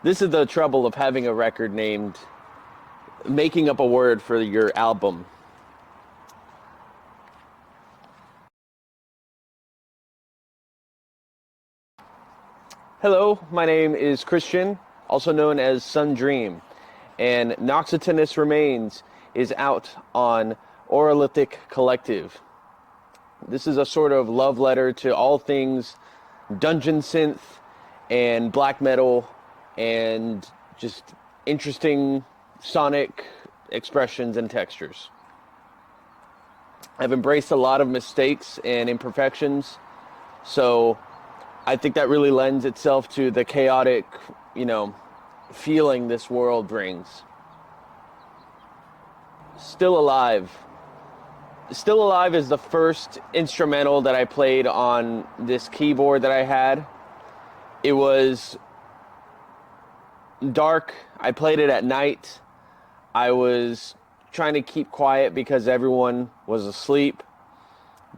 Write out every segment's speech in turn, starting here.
This is the trouble of having a record named making up a word for your album. Hello, my name is Christian, also known as Sun Dream, and Noxitanous Remains is out on Auralithic Collective. This is a sort of love letter to all things dungeon synth and black metal and just interesting sonic expressions and textures. I've embraced a lot of mistakes and imperfections, so I think that really lends itself to the chaotic, feeling this world brings. Still Alive. Still Alive is the first instrumental that I played on this keyboard that I had. It was dark. I played it at night. I was trying to keep quiet because everyone was asleep,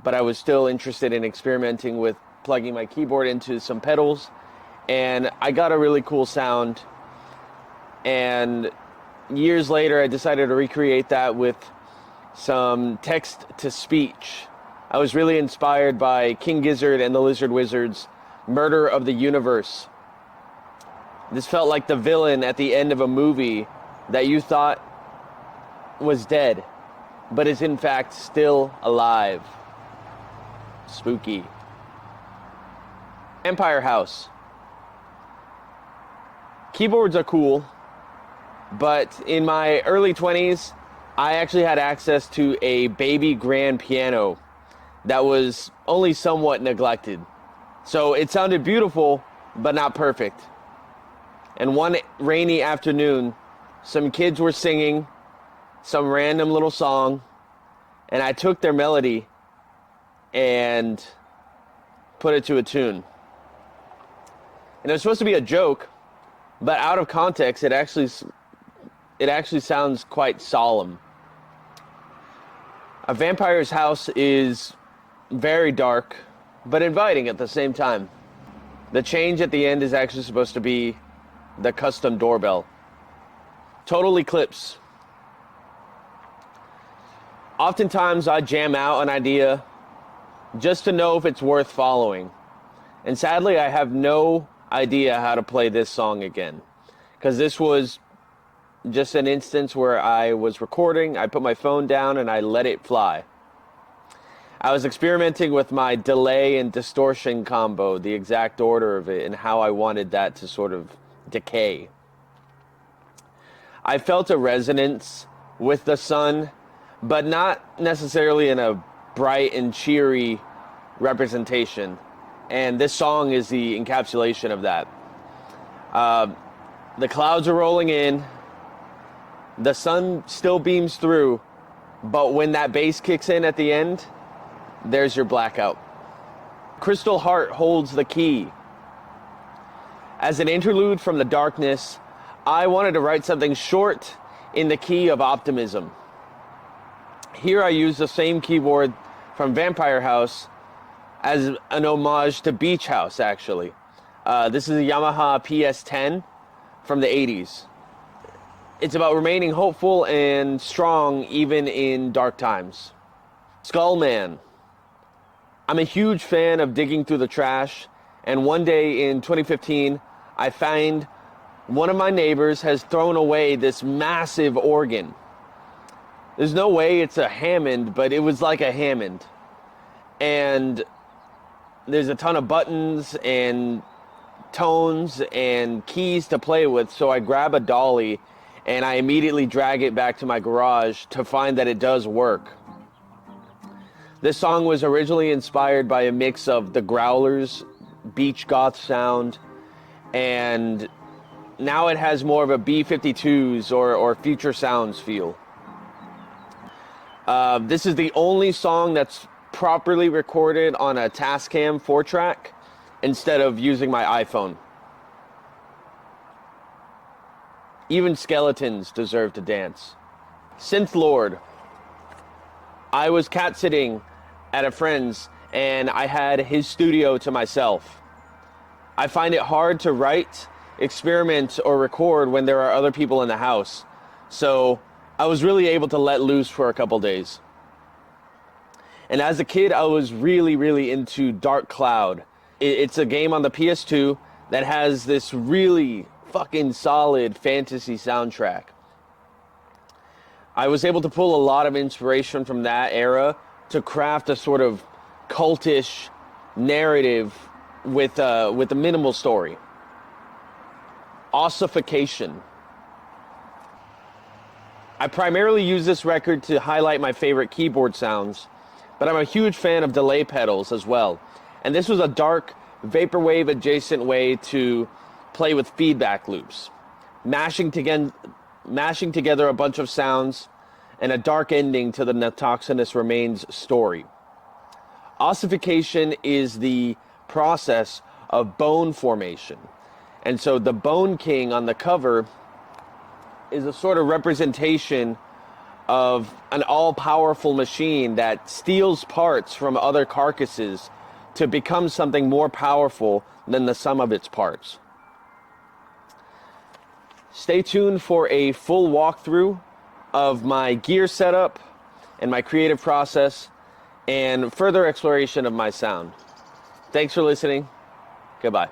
but I was still interested in experimenting with plugging my keyboard into some pedals, and I got a really cool sound. And years later, I decided to recreate that with some text-to-speech. I was really inspired by King Gizzard and the Lizard Wizard's Murder of the Universe. This felt like the villain at the end of a movie that you thought was dead, but is in fact still alive. Spooky. Empire House. Keyboards are cool, but in my early 20s, I actually had access to a baby grand piano that was only somewhat neglected. So it sounded beautiful, but not perfect. And one rainy afternoon, some kids were singing some random little song, and I took their melody and put it to a tune. And it was supposed to be a joke, but out of context, it actually sounds quite solemn. A vampire's house is very dark, but inviting at the same time. The change at the end is actually supposed to be the custom doorbell. Total Eclipse. Oftentimes I jam out an idea just to know if it's worth following. And sadly, I have no idea how to play this song again, because this was just an instance where I was recording, I put my phone down, and I let it fly. I was experimenting with my delay and distortion combo, the exact order of it, and how I wanted that to sort of decay. I felt a resonance with the sun, but not necessarily in a bright and cheery representation. And this song is the encapsulation of that. The clouds are rolling in. The sun still beams through. But when that bass kicks in at the end, there's your blackout. Crystal Heart holds the key. As an interlude from the darkness, I wanted to write something short in the key of optimism. Here I use the same keyboard from Vampire House as an homage to Beach House, actually. This is a Yamaha PS10 from the 80s. It's about remaining hopeful and strong even in dark times. Skullman. I'm a huge fan of digging through the trash, and one day in 2015, I find one of my neighbors has thrown away this massive organ. There's no way it's a Hammond, but it was like a Hammond. And there's a ton of buttons and tones and keys to play with, so I grab a dolly and I immediately drag it back to my garage to find that it does work. This song was originally inspired by a mix of the Growlers' beach goth sound, and now it has more of a B-52s or Future Sounds feel. This is the only song that's properly recorded on a Tascam 4-track instead of using my iPhone. Even skeletons deserve to dance. Synth Lord. I was cat sitting at a friend's and I had his studio to myself. I find it hard to write experiment or record when there are other people in the house. So I was really able to let loose for a couple days. And as a kid, I was really, really into Dark Cloud. It's a game on the PS2 that has this really fucking solid fantasy soundtrack. I was able to pull a lot of inspiration from that era to craft a sort of cultish narrative with a minimal story. Ossification. I primarily use this record to highlight my favorite keyboard sounds, but I'm a huge fan of delay pedals as well. And this was a dark, vaporwave adjacent way to play with feedback loops, mashing together a bunch of sounds and a dark ending to the Noxitanous Remains story. Ossification is the process of bone formation. And so the Bone King on the cover is a sort of representation of an all-powerful machine that steals parts from other carcasses to become something more powerful than the sum of its parts. Stay tuned for a full walkthrough of my gear setup and my creative process and further exploration of my sound. Thanks for listening. Goodbye.